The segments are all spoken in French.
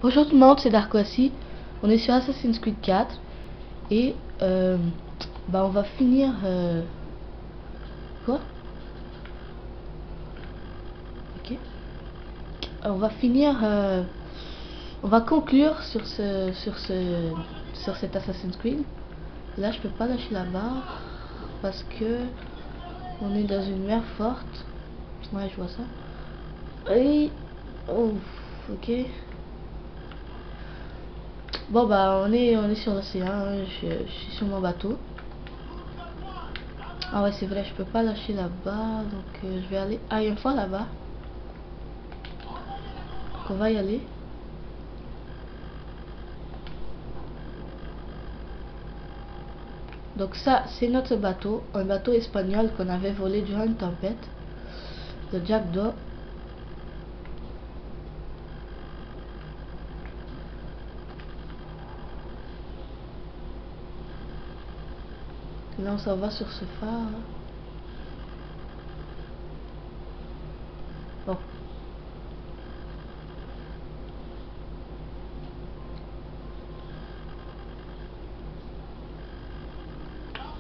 Bonjour tout le monde, c'est Darkwasi. On est sur Assassin's Creed 4 et on va finir quoi? Ok. On va finir on va conclure sur cet Assassin's Creed. Là, je peux pas lâcher la barre parce que on est dans une mer forte. Ouais, je vois ça. Et oh, ok. Bon bah on est sur l'océan, hein. Je suis sur mon bateau. Ah ouais, c'est vrai, je peux pas lâcher là-bas, donc je vais aller. Ah, il y a une fois là-bas. Donc on va y aller. Donc ça, c'est notre bateau, un bateau espagnol qu'on avait volé durant une tempête, le Jack d'Or. Là, on s'en va sur ce phare. Bon.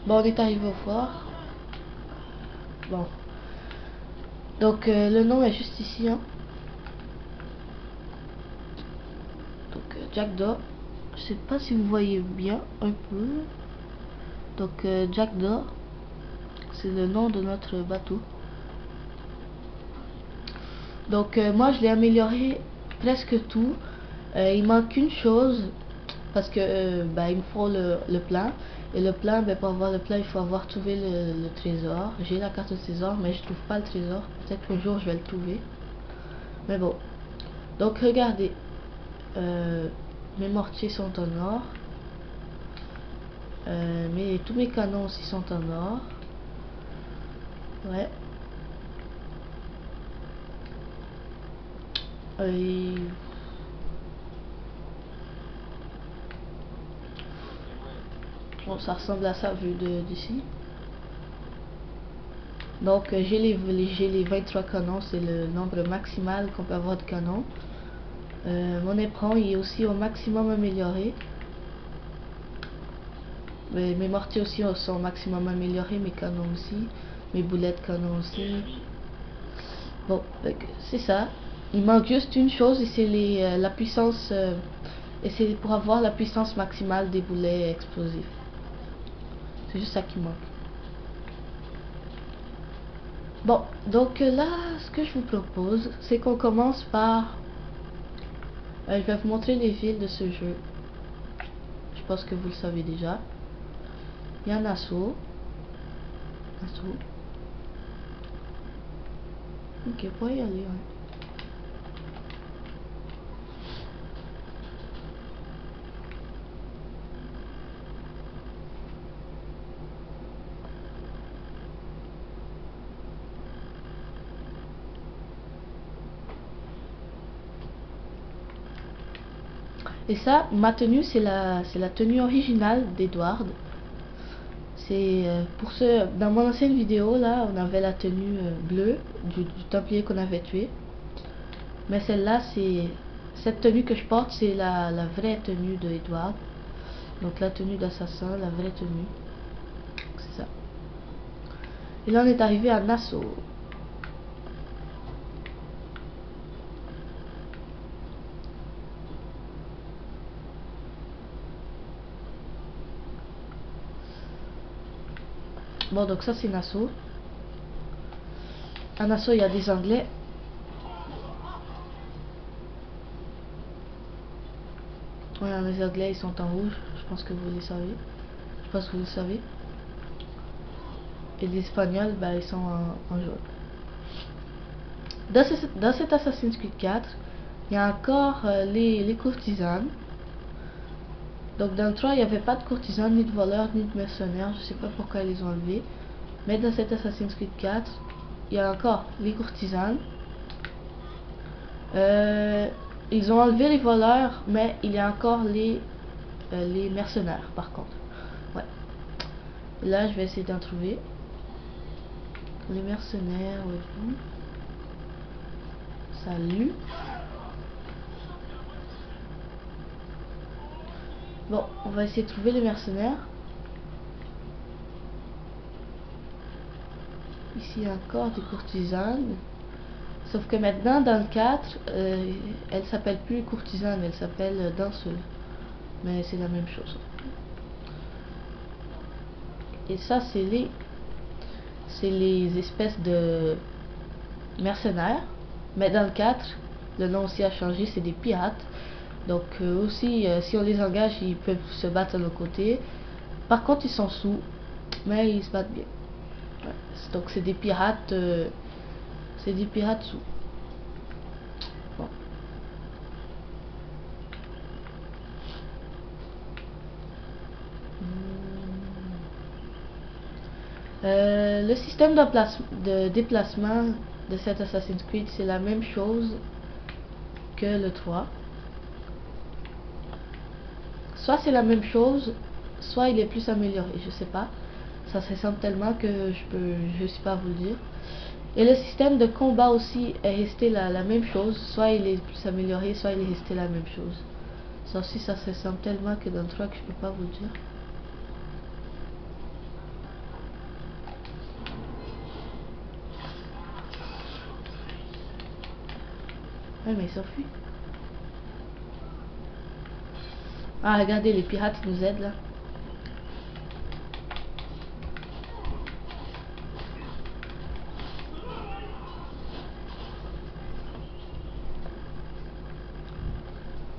Bon, on est arrivé au phare. Bon. Donc le nom est juste ici, hein. Donc Jack d'Or. Je sais pas si vous voyez bien un peu. Donc Jack d'Or, c'est le nom de notre bateau. Donc moi je l'ai amélioré presque tout. Il manque une chose parce que il me faut le plan. Et le plan, pour avoir le plan, il faut avoir trouvé le trésor. J'ai la carte de trésor, mais je trouve pas le trésor. Peut-être qu'un jour je vais le trouver. Mais bon. Donc regardez. Mes mortiers sont en or. Tous mes canons aussi sont en or. Ouais. Et bon, ça ressemble à ça vu d'ici. Donc j'ai les 23 canons, c'est le nombre maximal qu'on peut avoir de canons. Mon éperon il est aussi au maximum amélioré. Mes mortiers aussi sont au maximum améliorés, mes canons aussi, mes boulettes canons aussi. Bon, c'est ça. Il manque juste une chose et c'est la puissance. Et c'est pour avoir la puissance maximale des boulets explosifs. C'est juste ça qui manque. Bon, donc là, ce que je vous propose, c'est qu'on commence par... je vais vous montrer les villes de ce jeu. Je pense que vous le savez déjà. Il y a Nassau. Nassau. Ok, pour y aller, ouais. Et ça, ma tenue, c'est la tenue originale d'Edward. C'est pour ce, dans mon ancienne vidéo là, on avait la tenue bleue du templier qu'on avait tué. Mais celle-là, c'est cette tenue que je porte, c'est la vraie tenue de Edward. Donc la tenue d'assassin, la vraie tenue. C'est ça. Et là, on est arrivé à Nassau. Bon, donc ça, c'est Nassau. À Nassau, il y a des Anglais. Ouais, les Anglais, ils sont en rouge. Je pense que vous le savez. Je pense que vous le savez. Et les Espagnols, ils sont en jaune. Dans cet Assassin's Creed 4, il y a encore les courtisanes. Donc dans le 3, il n'y avait pas de courtisanes, ni de voleurs, ni de mercenaires. Je sais pas pourquoi ils les ont enlevés. Mais dans cet Assassin's Creed 4, il y a encore les courtisanes. Ils ont enlevé les voleurs, mais il y a encore les mercenaires par contre. Ouais. Là, je vais essayer d'en trouver. Les mercenaires, où êtes-vous? Salut. Bon, on va essayer de trouver les mercenaires. Ici il y a encore des courtisanes. Sauf que maintenant dans le 4, elle s'appelle plus courtisane, elle s'appelle danseuse. Mais c'est la même chose. Et ça c'est les espèces de mercenaires. Mais dans le 4, le nom aussi a changé, c'est des pirates. Donc aussi, si on les engage, ils peuvent se battre de l'autre côté. Par contre, ils sont sous, mais ils se battent bien. Ouais. Donc c'est des pirates, sous. Bon. Le système de déplacement de cet Assassin's Creed, c'est la même chose que le 3. Soit c'est la même chose, soit il est plus amélioré, je sais pas. Ça se ressemble tellement que je sais pas vous le dire. Et le système de combat aussi est resté la même chose, soit il est plus amélioré, soit il est resté la même chose. Ça aussi, ça se ressemble tellement que dans le 3 que je peux pas vous le dire. Ouais, mais il s'enfuit. Ah, regardez, les pirates ils nous aident là.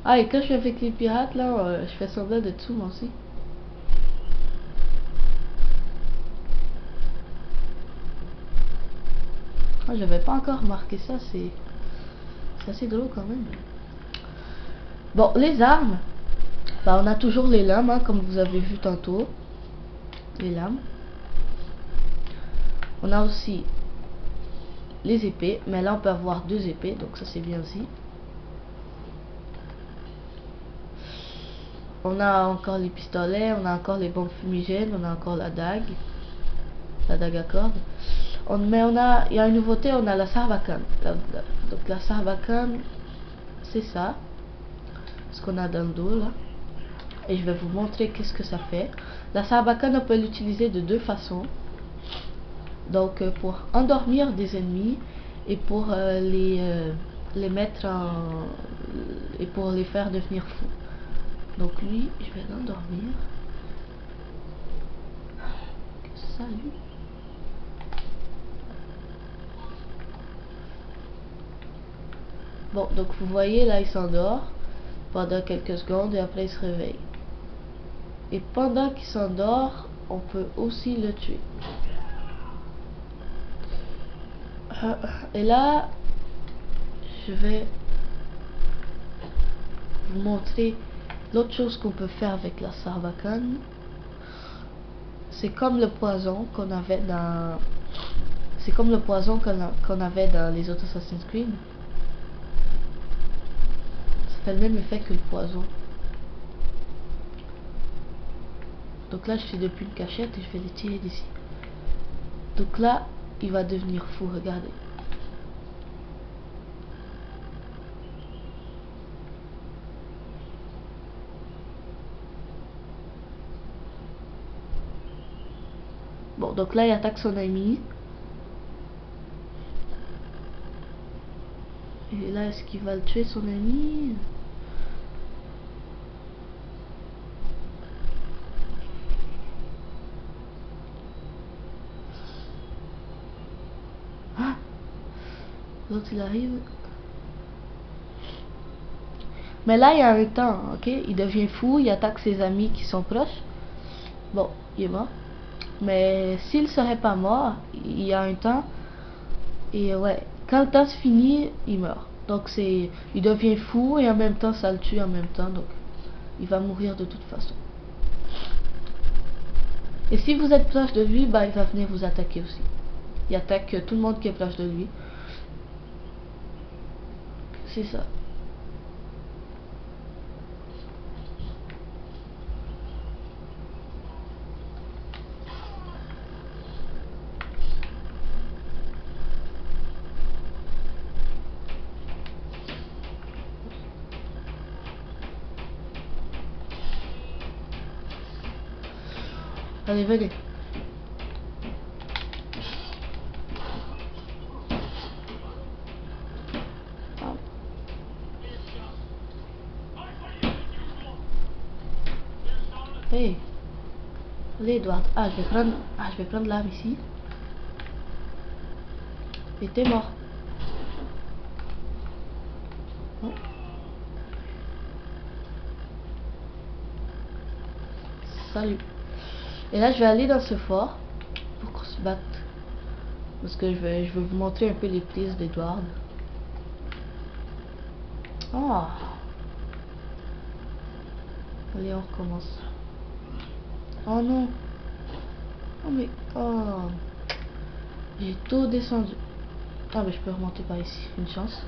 Ah, et quand je suis avec les pirates là, je fais semblant de tout moi aussi. Ah, j'avais pas encore remarqué ça, c'est assez drôle quand même. Bon, les armes, bah, on a toujours les lames, hein, comme vous avez vu tantôt. Les lames. On a aussi les épées, mais là on peut avoir 2 épées, donc ça c'est bien aussi. On a encore les pistolets, on a encore les bombes fumigènes, on a encore la dague à cordes. Il y a une nouveauté, on a la sarbacane. Donc la sarbacane, c'est ça, ce qu'on a dans le dos là. Et je vais vous montrer qu'est-ce que ça fait. La sarbacane, on peut l'utiliser de 2 façons. Donc pour endormir des ennemis et pour les mettre en... et pour les faire devenir fous. Donc lui, je vais l'endormir. Salut. Bon, donc vous voyez là, il s'endort pendant quelques secondes et après il se réveille. Et pendant qu'il s'endort, on peut aussi le tuer. Et là, je vais vous montrer l'autre chose qu'on peut faire avec la sarbacane. C'est comme le poison qu'on avait dans... C'est comme le poison qu'on avait dans les autres Assassin's Creed. Ça fait le même effet que le poison. Donc là, je fais depuis une cachette et je vais les tirer d'ici. Donc là, il va devenir fou, regardez. Bon, donc là, il attaque son ami. Et là, est-ce qu'il va le tuer, son ami? Ah! L'autre, il arrive. Mais là, il y a un temps, ok? Il devient fou, il attaque ses amis qui sont proches. Bon, il est mort. Mais s'il serait pas mort, il y a un temps. Et ouais, quand le temps se finit, il meurt. Donc il devient fou et en même temps ça le tue en même temps. Donc il va mourir de toute façon. Et si vous êtes proche de lui, bah il va venir vous attaquer aussi. Il attaque tout le monde qui est proche de lui. C'est ça. Allez, venez. Ah. Hey. Allez, Edward. Ah, je vais prendre l'arme ici. Et t'es mort. Oh. Salut. Et là, je vais aller dans ce fort pour qu'on se batte. Parce que je vais vous montrer un peu les prises d'Edward. Oh. Allez, on recommence. Oh non. Oh mais... Oh. J'ai tout descendu. Ah mais je peux remonter par ici. Une chance.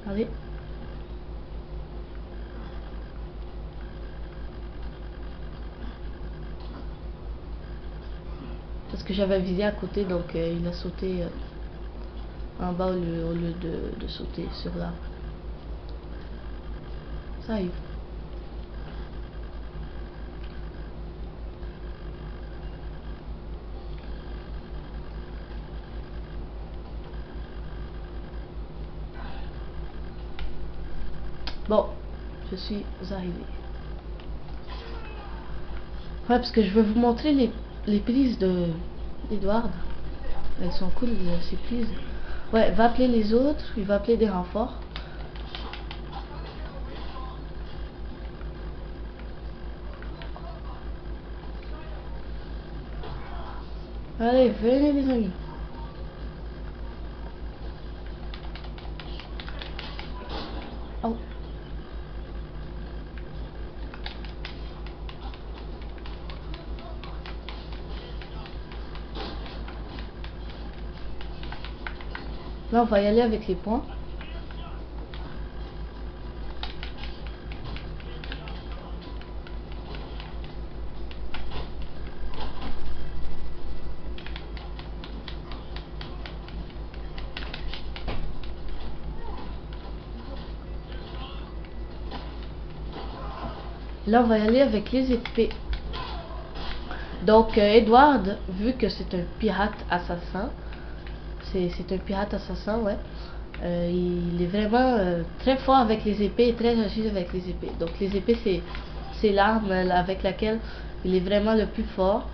Allez. Parce que j'avais visé à côté, donc il a sauté en bas au lieu de sauter sur l'arbre. Ça arrive. Bon, je suis arrivé. Ouais, parce que je veux vous montrer les prises d'Edward. Elles sont cool, ces prises. Ouais, va appeler les autres, il va appeler des renforts. Allez, venez les amis. Oh. Là, on va y aller avec les points. Là, on va y aller avec les épées. Donc, Edward, vu que c'est un pirate assassin, c'est un pirate assassin, ouais. Il est vraiment très fort avec les épées et très agile avec les épées. Donc, les épées, c'est l'arme avec laquelle il est vraiment le plus fort.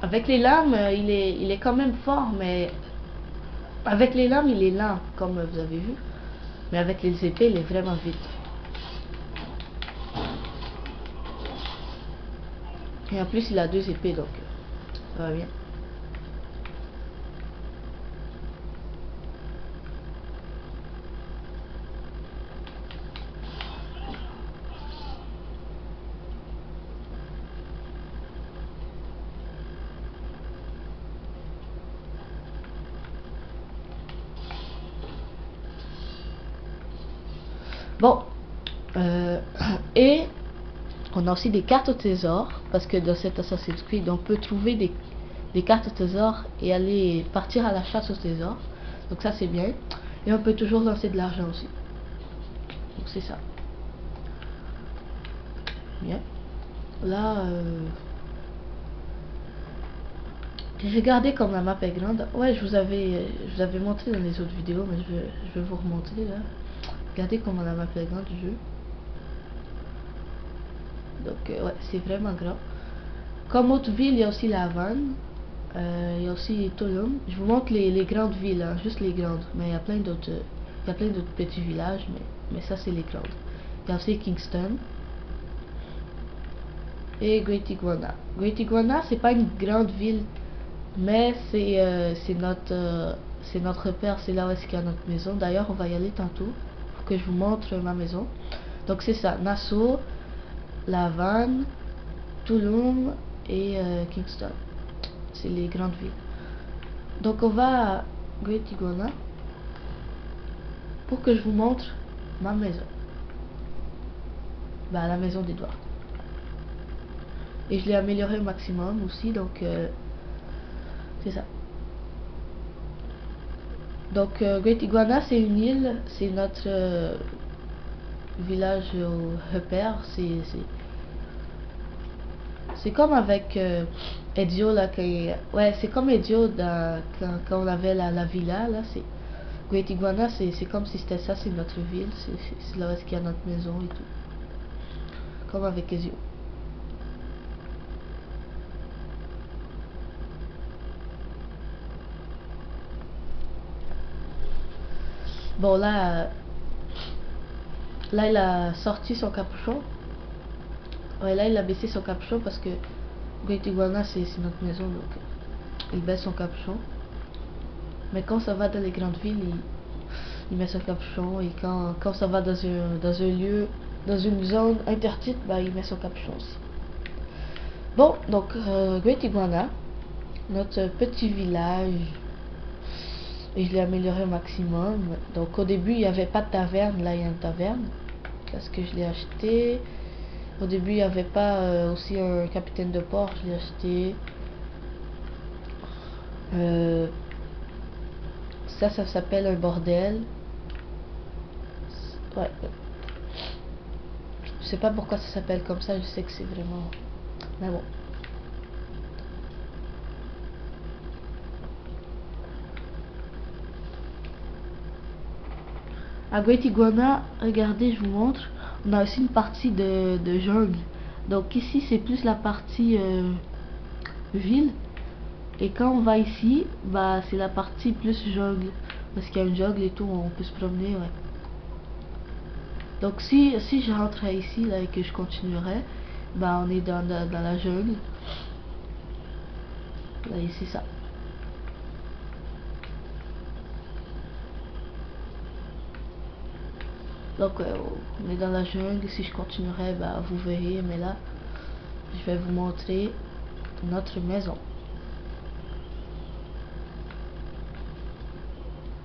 Avec les lames, il est quand même fort, mais avec les lames, il est lent, comme vous avez vu. Mais avec les épées, il est vraiment vite. Et en plus, il a 2 épées, donc ça va bien. Bon, et on a aussi des cartes au trésor, parce que dans cet Assassin's Creed, on peut trouver des cartes au trésor et aller partir à la chasse au trésor. Donc ça, c'est bien. Et on peut toujours lancer de l'argent aussi. Donc c'est ça. Bien. Là, regardez comme la map est grande. Ouais, je vous avais montré dans les autres vidéos, mais je vais vous remontrer là. Regardez comment la map est grande du jeu. Donc ouais, c'est vraiment grand. Comme autre ville, il y a aussi La Havane. Il y a aussi Tulum. Je vous montre les grandes villes, hein, juste les grandes. Mais il y a plein d'autres petits villages, mais ça c'est les grandes. Il y a aussi Kingston. Et Great Iguana. Great Iguana, c'est pas une grande ville, mais c'est notre repère, c'est là où est-ce qu'il y a notre maison. D'ailleurs, on va y aller tantôt pour que je vous montre ma maison. Donc c'est ça, Nassau, La Havane, Tulum et Kingston. C'est les grandes villes. Donc on va à Great Iguana pour que je vous montre ma maison. Bah, la maison d'Edward. Et je l'ai amélioré au maximum aussi, donc c'est ça. Donc Great Iguana c'est une île, c'est notre village au repère. C'est comme avec Ezio là, ouais, c'est comme Ezio quand on avait la villa là. C'est Great Iguana, c'est comme si c'était ça, c'est notre ville, c'est là où est-ce qu'il y a notre maison et tout, comme avec Ezio. Bon là, là il a sorti son capuchon. Ouais, là il a baissé son capuchon parce que Great Iguana c'est notre maison, donc il baisse son capuchon. Mais quand ça va dans les grandes villes, il met son capuchon, et quand ça va dans un lieu, dans une zone interdite, bah il met son capuchon aussi. Bon, donc Great Iguana, notre petit village, et je l'ai amélioré au maximum. Donc au début il n'y avait pas de taverne, là il y a une taverne parce que je l'ai acheté. Au début il n'y avait pas aussi un capitaine de port, je l'ai acheté. Ça s'appelle un bordel. Ouais. Je sais pas pourquoi ça s'appelle comme ça, je sais que c'est vraiment... Mais bon. À Great Iguana, regardez, je vous montre. On a aussi une partie de jungle. Donc ici, c'est plus la partie ville. Et quand on va ici, bah c'est la partie plus jungle. Parce qu'il y a une jungle et tout, on peut se promener, ouais. Donc si je rentrais ici, là, et que je continuerais, bah on est dans la jungle. Là, ici, ça. Donc on est dans la jungle, si je continuerai, bah vous verrez, mais là, je vais vous montrer notre maison.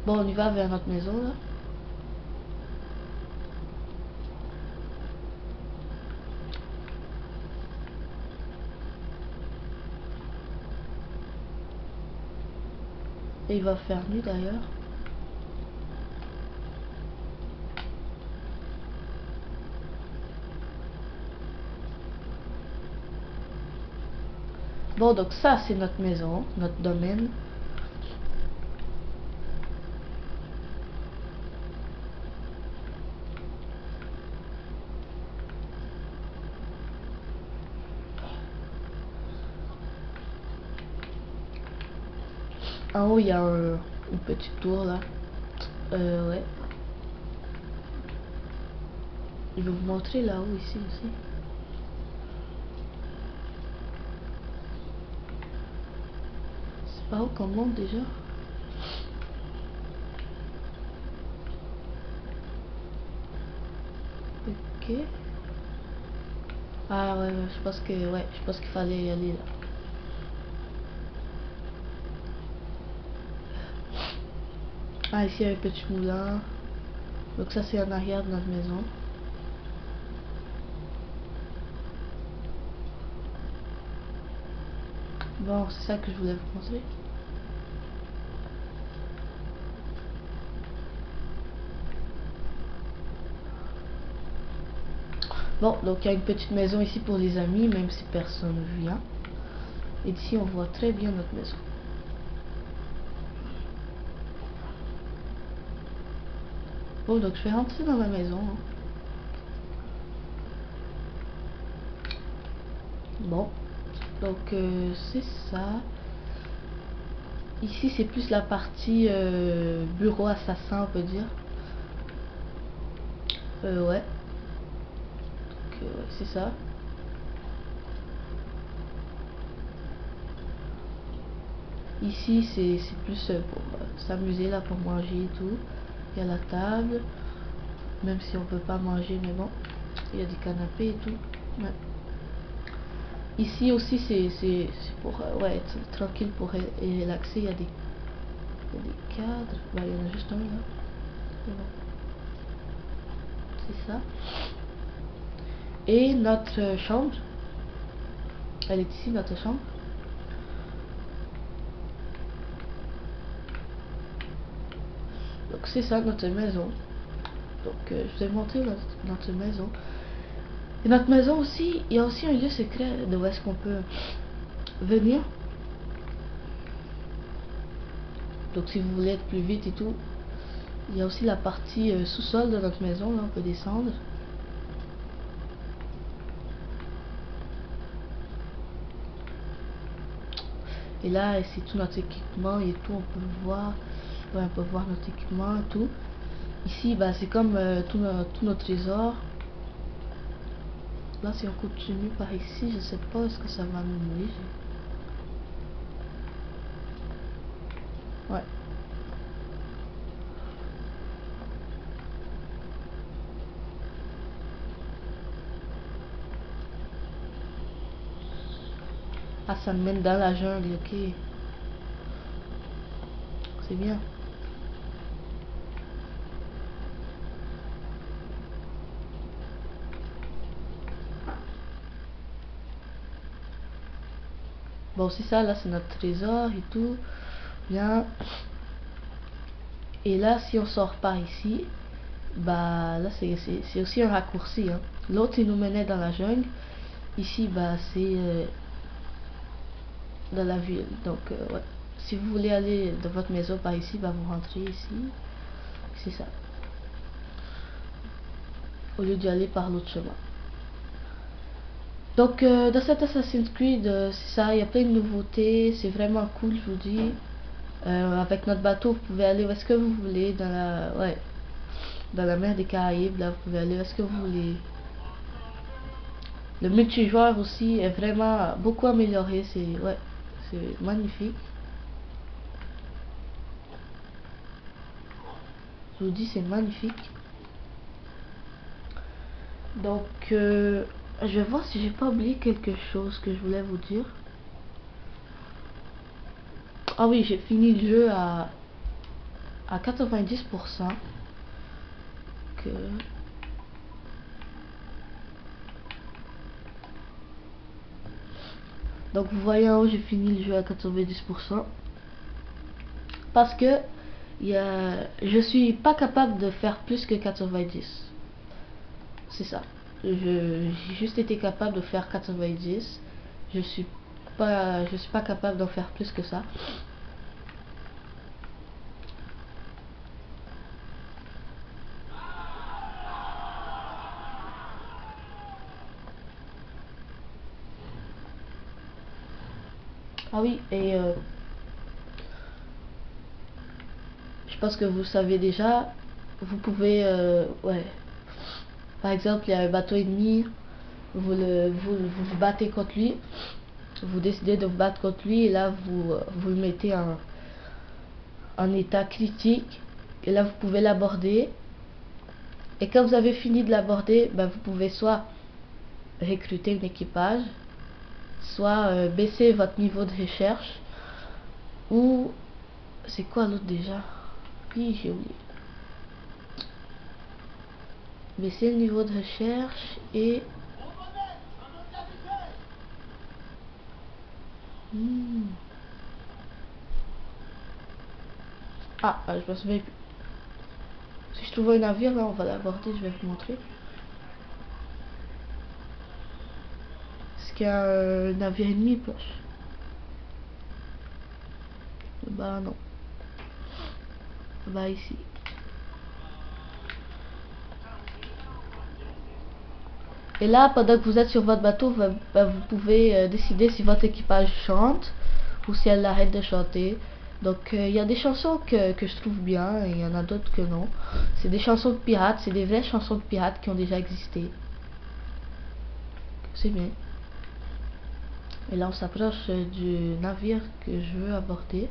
Bon, on y va vers notre maison, là. Et il va faire nuit, d'ailleurs. Bon, donc ça, c'est notre maison, notre domaine. En haut, il y a une petite tour, là. Ouais. Je vais vous montrer là-haut, ici aussi. C'est par où qu'on monte, déjà? Ok. Ah ouais, je pense que je pense qu'il fallait y aller là. Ah, ici il y a un petit moulin. Donc ça c'est en arrière de notre maison. Bon, c'est ça que je voulais vous montrer. Bon, donc il y a une petite maison ici pour les amis, même si personne ne vient. Et d'ici on voit très bien notre maison. Bon, donc je vais rentrer dans ma maison. Bon, donc c'est ça. Ici c'est plus la partie bureau assassin, on peut dire. Ouais. Donc c'est ça. Ici c'est plus pour s'amuser là, pour manger et tout. Il y a la table, même si on peut pas manger, mais bon, il y a des canapés et tout. Ouais. Ici aussi c'est pour ouais, être tranquille, pour relaxer. Il y a des cadres. Bah, il y en a juste un là. C'est ça. Et notre chambre, elle est ici, notre chambre. Donc c'est ça notre maison. Donc je vous ai montré notre maison. Et notre maison aussi, il y a aussi un lieu secret de où est-ce qu'on peut venir. Donc si vous voulez être plus vite et tout, il y a aussi la partie sous-sol de notre maison, là on peut descendre. Et là, c'est tout notre équipement et tout, on peut voir. Ouais, on peut voir notre équipement et tout. Ici, bah, c'est comme tout nos trésors. Là, si on continue par ici, je sais pas est-ce que ça va nous mener. Ouais. Ah, ça me mène dans la jungle, ok. C'est bien. Bon, c'est ça, là, c'est notre trésor et tout. Bien. Et là, si on sort par ici, bah, là, c'est aussi un raccourci, hein. L'autre, il nous menait dans la jungle. Ici, bah, c'est dans la ville. Donc, ouais. Si vous voulez aller de votre maison par ici, bah, vous rentrez ici. C'est ça. Au lieu d'y aller par l'autre chemin. Donc, dans cet Assassin's Creed, c'est ça, il y a plein de nouveautés. C'est vraiment cool, je vous dis. Avec notre bateau, vous pouvez aller où est-ce que vous voulez. Dans la mer des Caraïbes, là, vous pouvez aller où est-ce que vous voulez. Le multijoueur aussi est vraiment beaucoup amélioré. C'est magnifique. Je vous dis, c'est magnifique. Donc, je vais voir si j'ai pas oublié quelque chose que je voulais vous dire. Ah oui, j'ai fini le jeu à 90%. Que... Donc, vous voyez en haut, j'ai fini le jeu à 90%. Parce que je suis pas capable de faire plus que 90. C'est ça. J'ai juste été capable de faire 90. Je suis pas capable d'en faire plus que ça. Ah oui, et je pense que vous savez déjà, vous pouvez, ouais, par exemple, il y a un bateau ennemi, vous battez contre lui, vous décidez de vous battre contre lui, et là, vous le mettez en état critique, et là, vous pouvez l'aborder, et quand vous avez fini de l'aborder, ben, vous pouvez soit recruter un équipage, soit baisser votre niveau de recherche, ou, c'est quoi l'autre déjà? Oui, j'ai oublié. Baisser le niveau de recherche et... Ah, je me souviens plus. Si je trouve un navire, là, on va l'aborder, je vais vous montrer. Est-ce qu'il y a un navire ennemi, poche? Bah non. Bah ici. Et là, pendant que vous êtes sur votre bateau, bah, vous pouvez décider si votre équipage chante ou si elle arrête de chanter. Donc il y a des chansons que je trouve bien et il y en a d'autres que non. C'est des chansons de pirates, c'est des vraies chansons de pirates qui ont déjà existé. C'est bien. Et là on s'approche du navire que je veux aborder.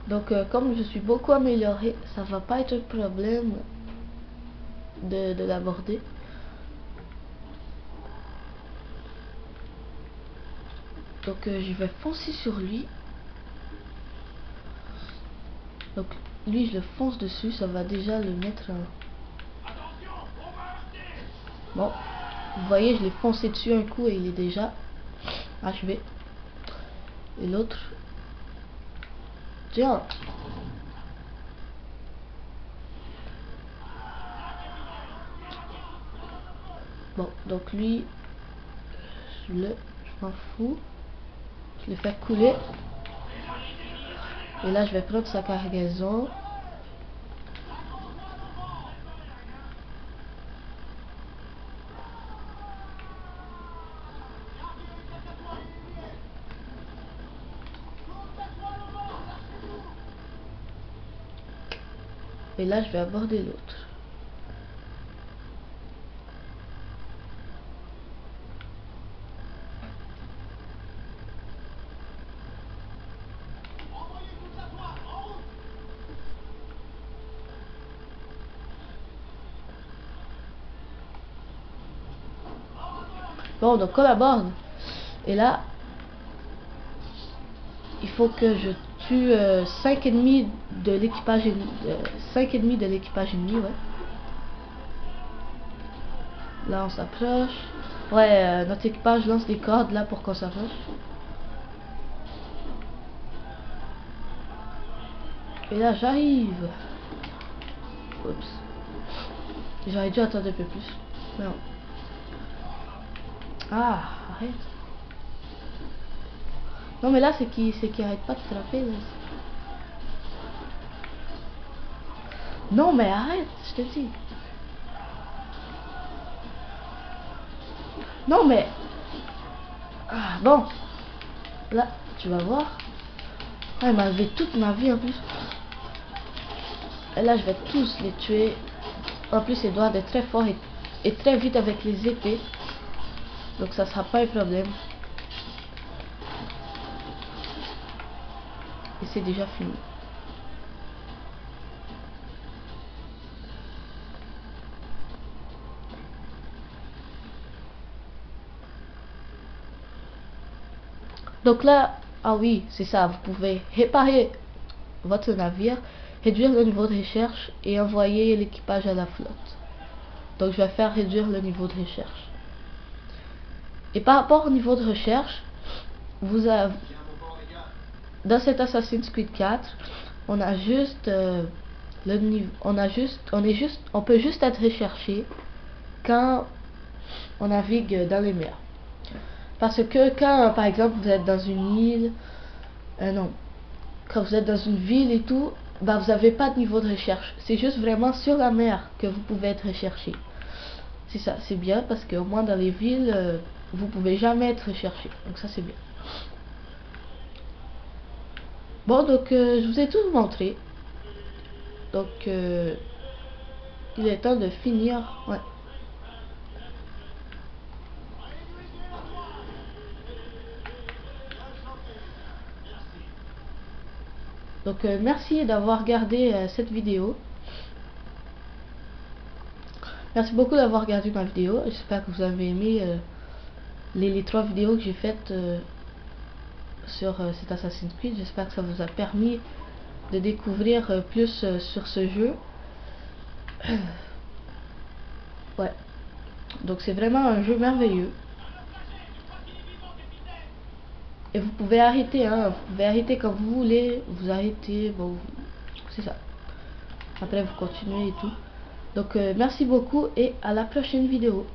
Donc comme je suis beaucoup amélioré, ça va pas être un problème de l'aborder. Donc je vais foncer sur lui. Donc lui je le fonce dessus, ça va déjà le mettre bon, vous voyez je l'ai foncé dessus un coup et il est déjà achevé. Et l'autre, tiens, bon, donc lui je m'en fous, je le fais couler. Et là je vais prendre sa cargaison. Et là je vais aborder l'autre. Bon, donc on aborde. Et là, il faut que je tue 5 ennemis de l'équipage ennemi. 5 ennemis de l'équipage ennemi, ouais. Là, on s'approche. Ouais, notre équipage lance des cordes là pour qu'on s'approche. Et là, j'arrive. Oups. J'aurais dû attendre un peu plus. Non. Ah, arrête. Non mais là c'est qui arrête pas de frapper là. Non mais arrête, je te dis. Non mais ah bon. Là, tu vas voir. Ah, il m'a enlevé toute ma vie en plus. Et là je vais tous les tuer. En plus Edward est très fort et très vite avec les épées. Donc ça sera pas un problème. Et c'est déjà fini. Donc là, ah oui, c'est ça, vous pouvez réparer votre navire, réduire le niveau de recherche et envoyer l'équipage à la flotte. Donc je vais faire réduire le niveau de recherche. Et par rapport au niveau de recherche, vous avez, dans cet Assassin's Creed 4, on a juste le niveau, on peut juste être recherché quand on navigue dans les mers. Parce que quand, par exemple, vous êtes dans une île, non, quand vous êtes dans une ville et tout, bah vous n'avez pas de niveau de recherche. C'est juste vraiment sur la mer que vous pouvez être recherché. C'est ça, c'est bien parce qu'au moins dans les villes, vous pouvez jamais être recherché. Donc ça c'est bien. Bon donc je vous ai tout montré. Donc il est temps de finir. Ouais. Donc merci d'avoir regardé cette vidéo. Merci beaucoup d'avoir regardé ma vidéo. J'espère que vous avez aimé les 3 vidéos que j'ai faites sur cet Assassin's Creed. J'espère que ça vous a permis de découvrir plus sur ce jeu. Ouais. Donc c'est vraiment un jeu merveilleux. Et vous pouvez arrêter, hein. Vous pouvez arrêter quand vous voulez. Vous arrêtez. Bon, c'est ça. Après vous continuez et tout. Donc merci beaucoup et à la prochaine vidéo.